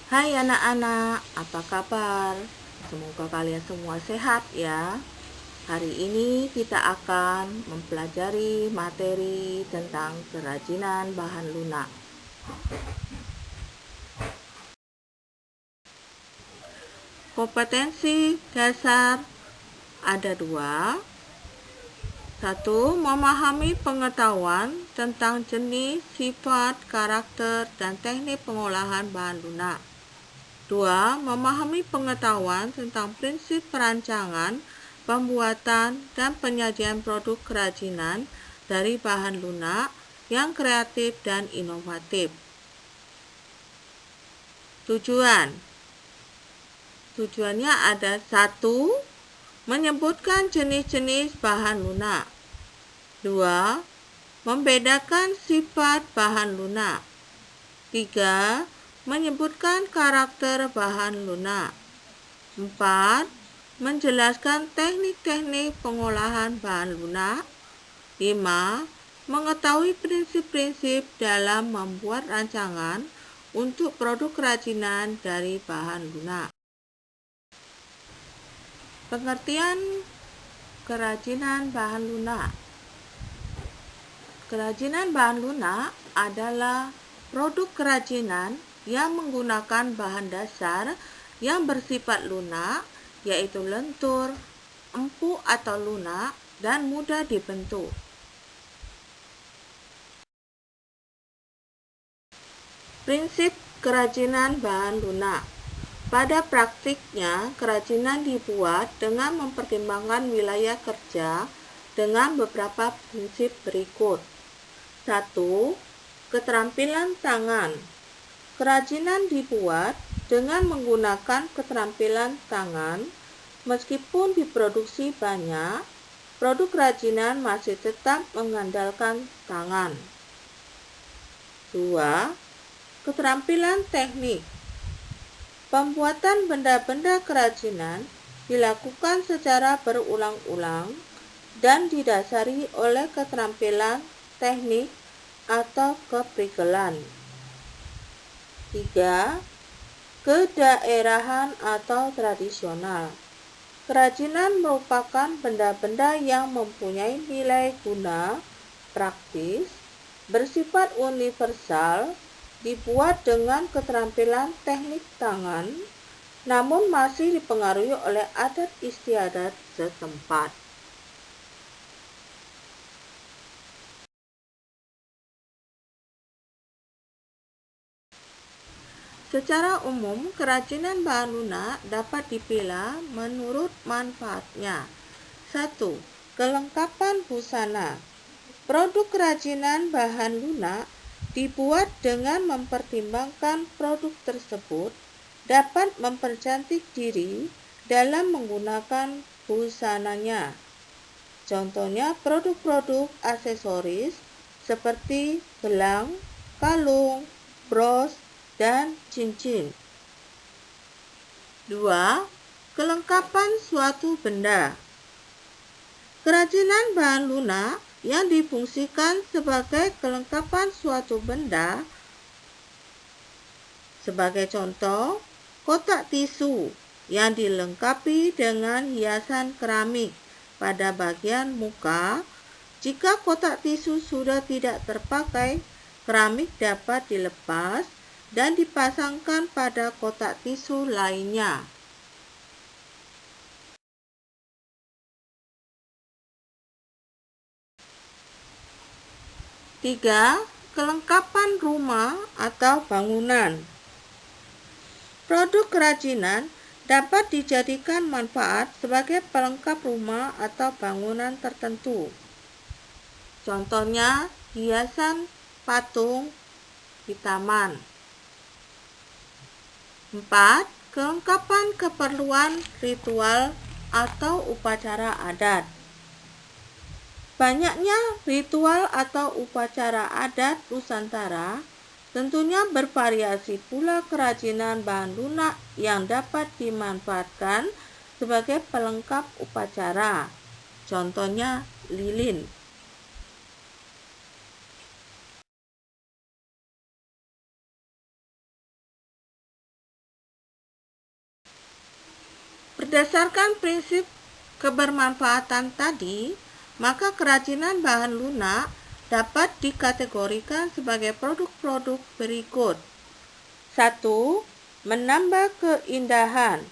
Hai anak-anak, apa kabar? Semoga kalian semua sehat ya. Hari ini kita akan mempelajari materi tentang kerajinan bahan lunak. Kompetensi dasar ada dua. Satu, memahami pengetahuan tentang jenis, sifat, karakter, dan teknik pengolahan bahan lunak. 2. Memahami pengetahuan tentang prinsip perancangan, pembuatan, dan penyajian produk kerajinan dari bahan lunak yang kreatif dan inovatif. Tujuannya ada 1. Menyebutkan jenis-jenis bahan lunak. 2. Membedakan sifat bahan lunak. 3. Menyebutkan karakter bahan lunak. 4. Menjelaskan teknik-teknik pengolahan bahan lunak. 5. Mengetahui prinsip-prinsip dalam membuat rancangan untuk produk kerajinan dari bahan lunak. Pengertian kerajinan bahan lunak. Kerajinan bahan lunak adalah produk kerajinan yang menggunakan bahan dasar yang bersifat lunak, yaitu lentur, empuk atau lunak, dan mudah dibentuk. Prinsip kerajinan bahan lunak. Pada praktiknya, kerajinan dibuat dengan mempertimbangkan wilayah kerja dengan beberapa prinsip berikut. 1. Keterampilan tangan. Kerajinan dibuat dengan menggunakan keterampilan tangan. Meskipun diproduksi banyak, produk kerajinan masih tetap mengandalkan tangan. 2. Keterampilan teknik. Pembuatan benda-benda kerajinan dilakukan secara berulang-ulang dan didasari oleh keterampilan teknik atau keprigelan. 3. Kedaerahan atau tradisional. Kerajinan merupakan benda-benda yang mempunyai nilai guna praktis, bersifat universal, dibuat dengan keterampilan teknik tangan, namun masih dipengaruhi oleh adat istiadat setempat. Secara umum, kerajinan bahan lunak dapat dipilah menurut manfaatnya. 1. Kelengkapan busana. Produk kerajinan bahan lunak dibuat dengan mempertimbangkan produk tersebut dapat mempercantik diri dalam menggunakan busananya. Contohnya produk-produk aksesoris seperti gelang, kalung, bros, dan cincin. 2. Kelengkapan suatu benda. Kerajinan bahan lunak yang difungsikan sebagai kelengkapan suatu benda. Sebagai contoh, kotak tisu yang dilengkapi dengan hiasan keramik pada bagian muka. Jika kotak tisu sudah tidak terpakai, keramik dapat dilepas dan dipasangkan pada kotak tisu lainnya. 3. Kelengkapan rumah atau bangunan. Produk kerajinan dapat dijadikan manfaat sebagai pelengkap rumah atau bangunan tertentu. Contohnya, hiasan patung di taman. 4. Kelengkapan keperluan ritual atau upacara adat. Banyaknya ritual atau upacara adat Nusantara tentunya bervariasi pula kerajinan bahan lunak yang dapat dimanfaatkan sebagai pelengkap upacara. Contohnya lilin. Berdasarkan prinsip kebermanfaatan tadi, maka kerajinan bahan lunak dapat dikategorikan sebagai produk-produk berikut. 1. Menambah keindahan.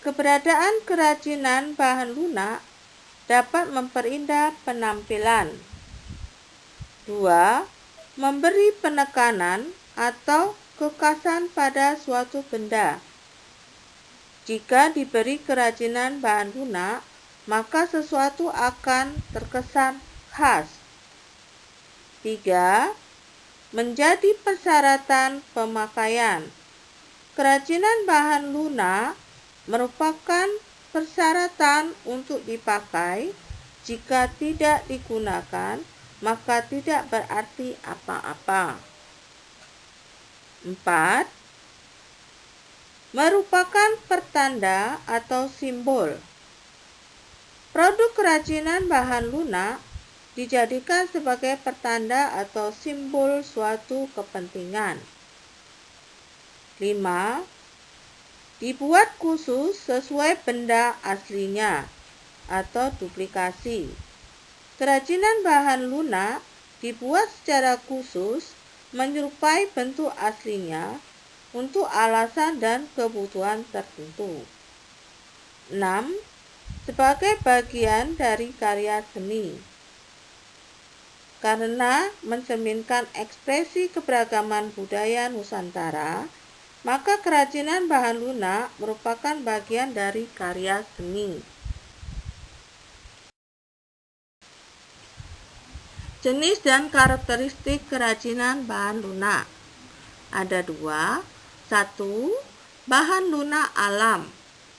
Keberadaan kerajinan bahan lunak dapat memperindah penampilan. 2. Memberi penekanan atau kekasan pada suatu benda. Jika diberi kerajinan bahan lunak, maka sesuatu akan terkesan khas. 3. Menjadi persyaratan pemakaian. Kerajinan bahan lunak merupakan persyaratan untuk dipakai. Jika tidak digunakan, maka tidak berarti apa-apa. 4. Merupakan pertanda atau simbol. Produk kerajinan bahan lunak dijadikan sebagai pertanda atau simbol suatu kepentingan. 5. Dibuat khusus sesuai benda aslinya atau duplikasi. Kerajinan bahan lunak dibuat secara khusus menyerupai bentuk aslinya untuk alasan dan kebutuhan tertentu. 6. Sebagai bagian dari karya seni. Karena mencerminkan ekspresi keberagaman budaya Nusantara, maka kerajinan bahan lunak merupakan bagian dari karya seni. Jenis dan karakteristik kerajinan bahan lunak ada 2. 1. Bahan lunak alam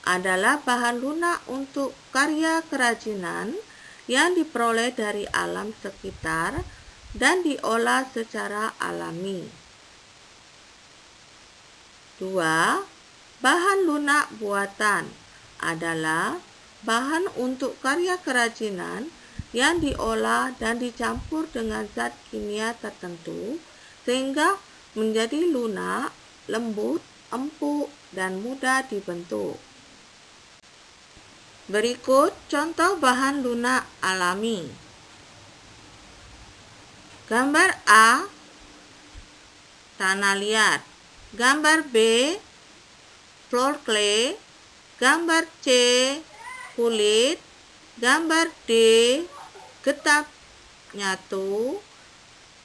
adalah bahan lunak untuk karya kerajinan yang diperoleh dari alam sekitar dan diolah secara alami. 2. Bahan lunak buatan adalah bahan untuk karya kerajinan yang diolah dan dicampur dengan zat kimia tertentu sehingga menjadi lunak, lembut, empuk, dan mudah dibentuk. Berikut contoh bahan lunak alami. Gambar A, tanah liat. Gambar B, floor clay. Gambar C, kulit. Gambar D, getah nyatu.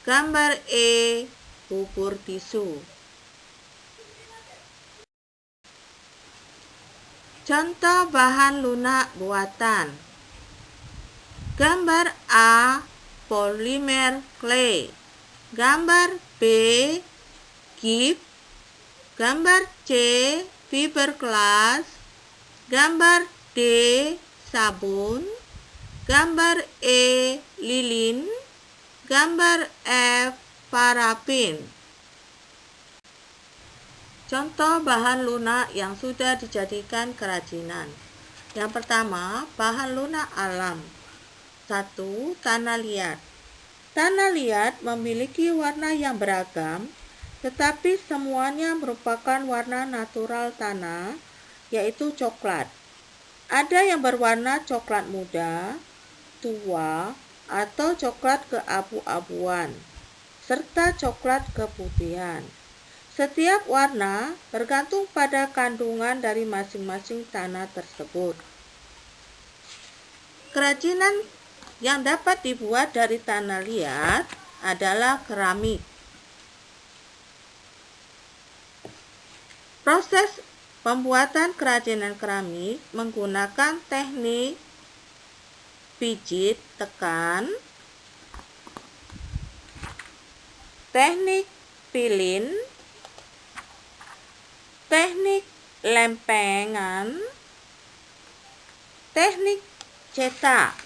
Gambar E, bubur tisu. Contoh bahan lunak buatan. Gambar A, polimer clay. Gambar B, gips. Gambar C, fiberglass. Gambar D, sabun. Gambar E, lilin. Gambar F, parafin. Contoh bahan lunak yang sudah dijadikan kerajinan. Yang pertama, bahan lunak alam. 1. Tanah liat. Tanah liat memiliki warna yang beragam, tetapi semuanya merupakan warna natural tanah, yaitu coklat. Ada yang berwarna coklat muda, tua, atau coklat keabu-abuan, serta coklat keputihan. Setiap warna bergantung pada kandungan dari masing-masing tanah tersebut. Kerajinan yang dapat dibuat dari tanah liat adalah keramik. Proses pembuatan kerajinan keramik menggunakan teknik pijit tekan, teknik pilin, teknik lempengan, teknik cetak,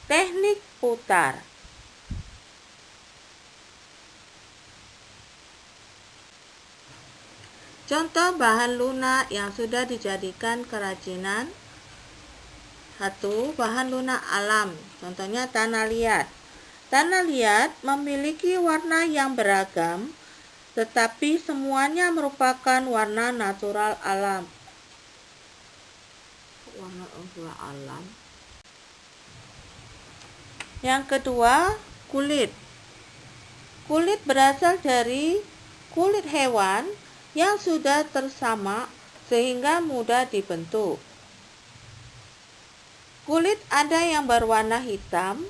teknik putar. Contoh bahan lunak yang sudah dijadikan kerajinan. 1. Bahan lunak alam, contohnya tanah liat. Tanah liat memiliki warna yang beragam, tetapi semuanya merupakan warna natural alam. Warna natural alam. Yang kedua, kulit. Kulit berasal dari kulit hewan yang sudah tersamak sehingga mudah dibentuk. Kulit ada yang berwarna hitam,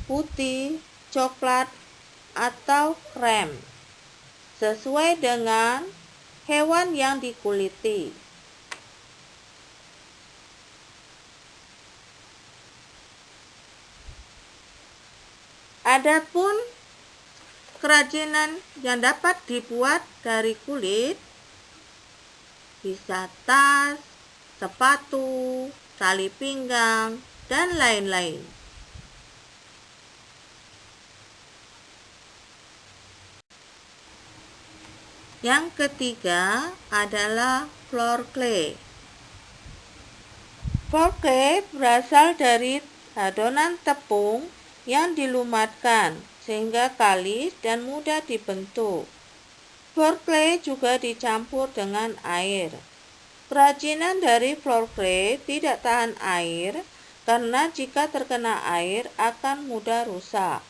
putih, coklat, atau krem, sesuai dengan hewan yang dikuliti. Adapun kerajinan yang dapat dibuat dari kulit bisa tas, sepatu, tali pinggang, dan lain-lain. Yang ketiga adalah floor clay. Floor clay berasal dari adonan tepung yang dilumatkan sehingga kalis dan mudah dibentuk. Floor clay juga dicampur dengan air. Kerajinan dari floor clay tidak tahan air karena jika terkena air akan mudah rusak.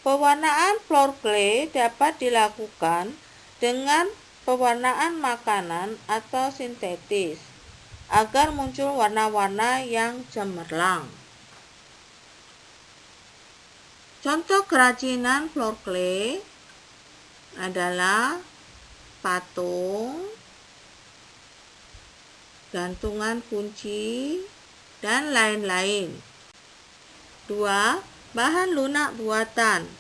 Pewarnaan floor clay dapat dilakukan dengan pewarnaan makanan atau sintetis agar muncul warna-warna yang cemerlang. Contoh kerajinan floor clay adalah patung, gantungan kunci, dan lain-lain. 2. Bahan lunak buatan.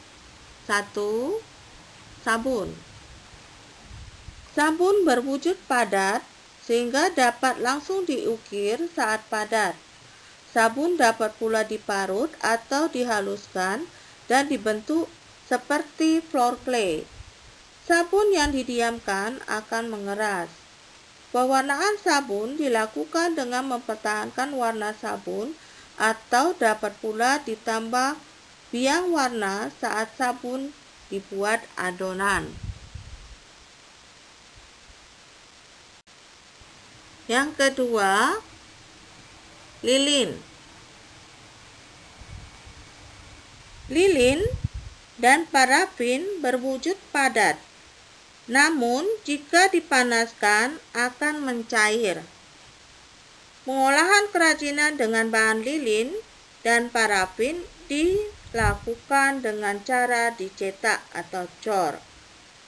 1. Sabun. Sabun berwujud padat sehingga dapat langsung diukir saat padat. Sabun dapat pula diparut atau dihaluskan dan dibentuk seperti floor clay. Sabun yang didiamkan akan mengeras. Pewarnaan sabun dilakukan dengan mempertahankan warna sabun atau dapat pula ditambah biang warna saat sabun dibuat adonan. Yang kedua, lilin. Lilin dan parafin berwujud padat, namun jika dipanaskan akan mencair. Pengolahan kerajinan dengan bahan lilin dan parafin dilakukan dengan cara dicetak atau cor.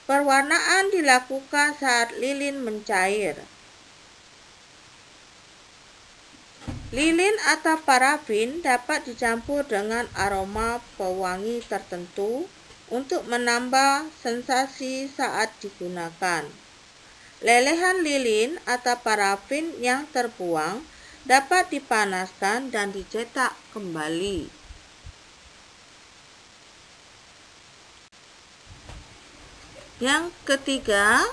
Perwarnaan dilakukan saat lilin mencair. Lilin atau parafin dapat dicampur dengan aroma pewangi tertentu untuk menambah sensasi saat digunakan. Lelehan lilin atau parafin yang terbuang dapat dipanaskan dan dicetak kembali. Yang ketiga,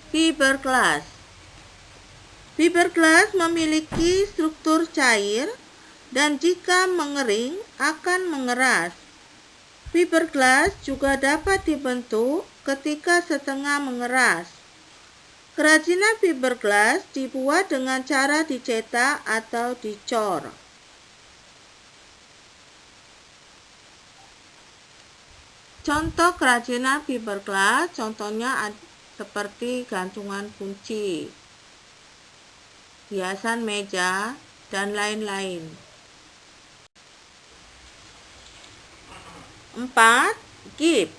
fiberglass. Fiberglass memiliki struktur cair dan jika mengering akan mengeras. Fiberglass juga dapat dibentuk ketika setengah mengeras. Kerajinan fiberglass dibuat dengan cara dicetak atau dicor. Contoh kerajinan fiberglass contohnya seperti gantungan kunci, hiasan meja, dan lain-lain. 4. Gip.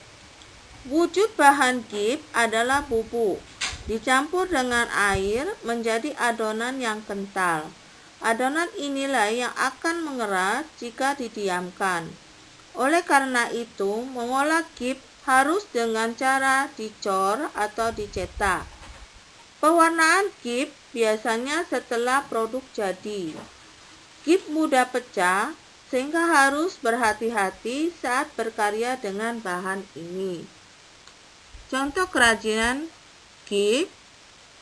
Wujud bahan gip adalah bubuk, dicampur dengan air menjadi adonan yang kental. Adonan inilah yang akan mengeras jika didiamkan. Oleh karena itu, mengolah gip harus dengan cara dicor atau dicetak. Pewarnaan gip biasanya setelah produk jadi. Gip mudah pecah, sehingga harus berhati-hati saat berkarya dengan bahan ini. Contoh kerajinan gip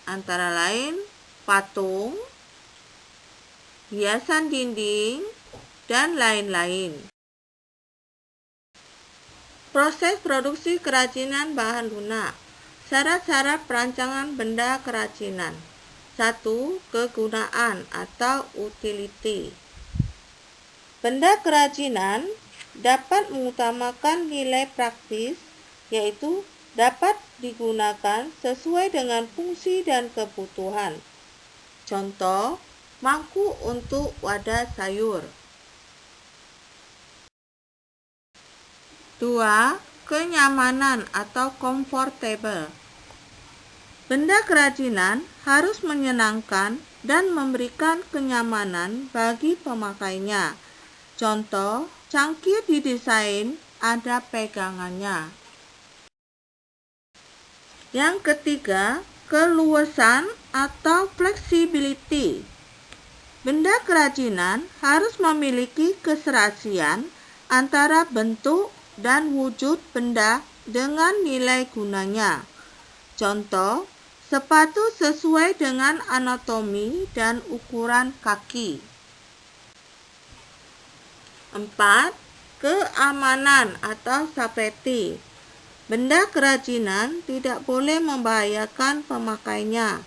antara lain patung, hiasan dinding, dan lain-lain. Proses produksi kerajinan bahan lunak. Syarat-syarat perancangan benda kerajinan. 1. Kegunaan atau utility. Benda kerajinan dapat mengutamakan nilai praktis, yaitu dapat digunakan sesuai dengan fungsi dan kebutuhan. Contoh, mangkuk untuk wadah sayur. 2. Kenyamanan atau comfortable. Benda kerajinan harus menyenangkan dan memberikan kenyamanan bagi pemakainya. Contoh, cangkir didesain ada pegangannya. Yang ketiga, keluasan atau flexibility. Benda kerajinan harus memiliki keserasian antara bentuk dan wujud benda dengan nilai gunanya. Contoh, sepatu sesuai dengan anatomi dan ukuran kaki. 4. Keamanan atau safety. Benda kerajinan tidak boleh membahayakan pemakainya.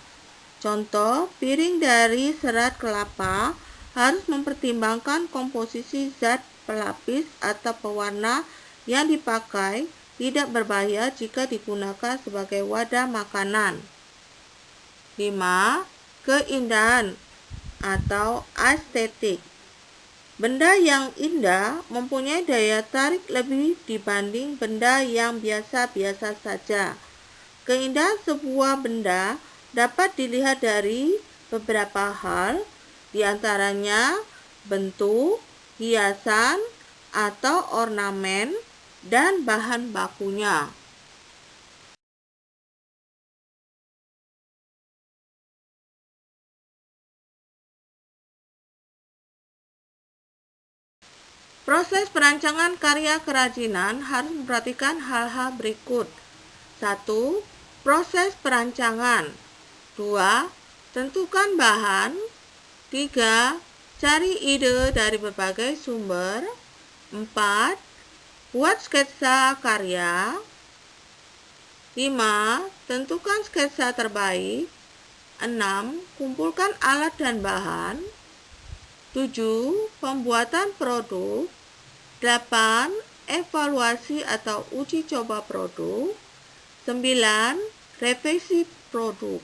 Contoh, piring dari serat kelapa harus mempertimbangkan komposisi zat pelapis atau pewarna yang dipakai tidak berbahaya jika digunakan sebagai wadah makanan. 5. Keindahan atau estetik. Benda yang indah mempunyai daya tarik lebih dibanding benda yang biasa-biasa saja. Keindahan sebuah benda dapat dilihat dari beberapa hal, di antaranya bentuk, hiasan, atau ornamen, dan bahan bakunya. Proses perancangan karya kerajinan harus memperhatikan hal-hal berikut. 1. Proses perancangan. 2. Tentukan bahan. 3. Cari ide dari berbagai sumber. 4. Buat sketsa karya. 5. Tentukan sketsa terbaik. 6. Kumpulkan alat dan bahan. 7. Pembuatan produk. 8. Evaluasi atau uji coba produk. 9. Revisi produk.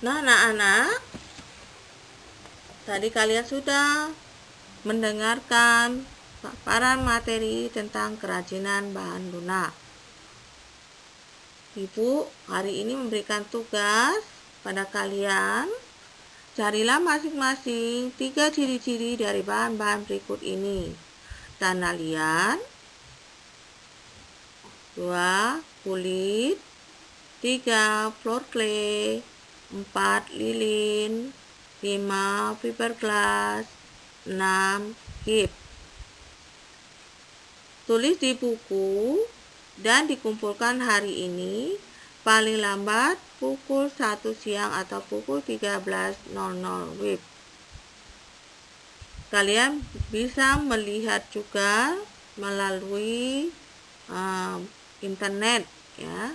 Nah, anak-anak, tadi kalian sudah mendengarkan paparan materi tentang kerajinan bahan lunak. Ibu hari ini memberikan tugas pada kalian. Carilah masing-masing 3 ciri-ciri dari bahan-bahan berikut ini. Tanah liat. 2. Kulit. 3. Floor clay. 4. Lilin. 5. Fiberglass. 6. Hip. Tulis di buku dan dikumpulkan hari ini paling lambat pukul 1 siang atau pukul 13.00 WIB. Kalian bisa melihat juga melalui internet ya.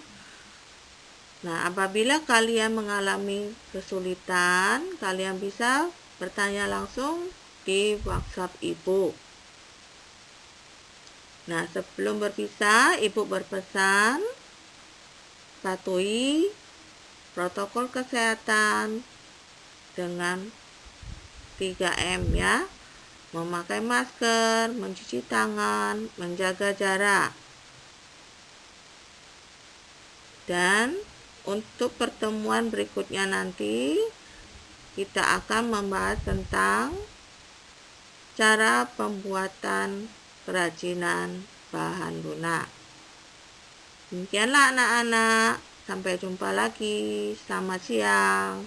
Nah, apabila kalian mengalami kesulitan, kalian bisa bertanya langsung di WhatsApp Ibu. Nah, sebelum berpisah, Ibu berpesan patuhi protokol kesehatan dengan 3M ya. Memakai masker, mencuci tangan, menjaga jarak. Dan untuk pertemuan berikutnya nanti kita akan membahas tentang cara pembuatan kerajinan bahan lunak. Demikianlah anak-anak, sampai jumpa lagi. Selamat siang.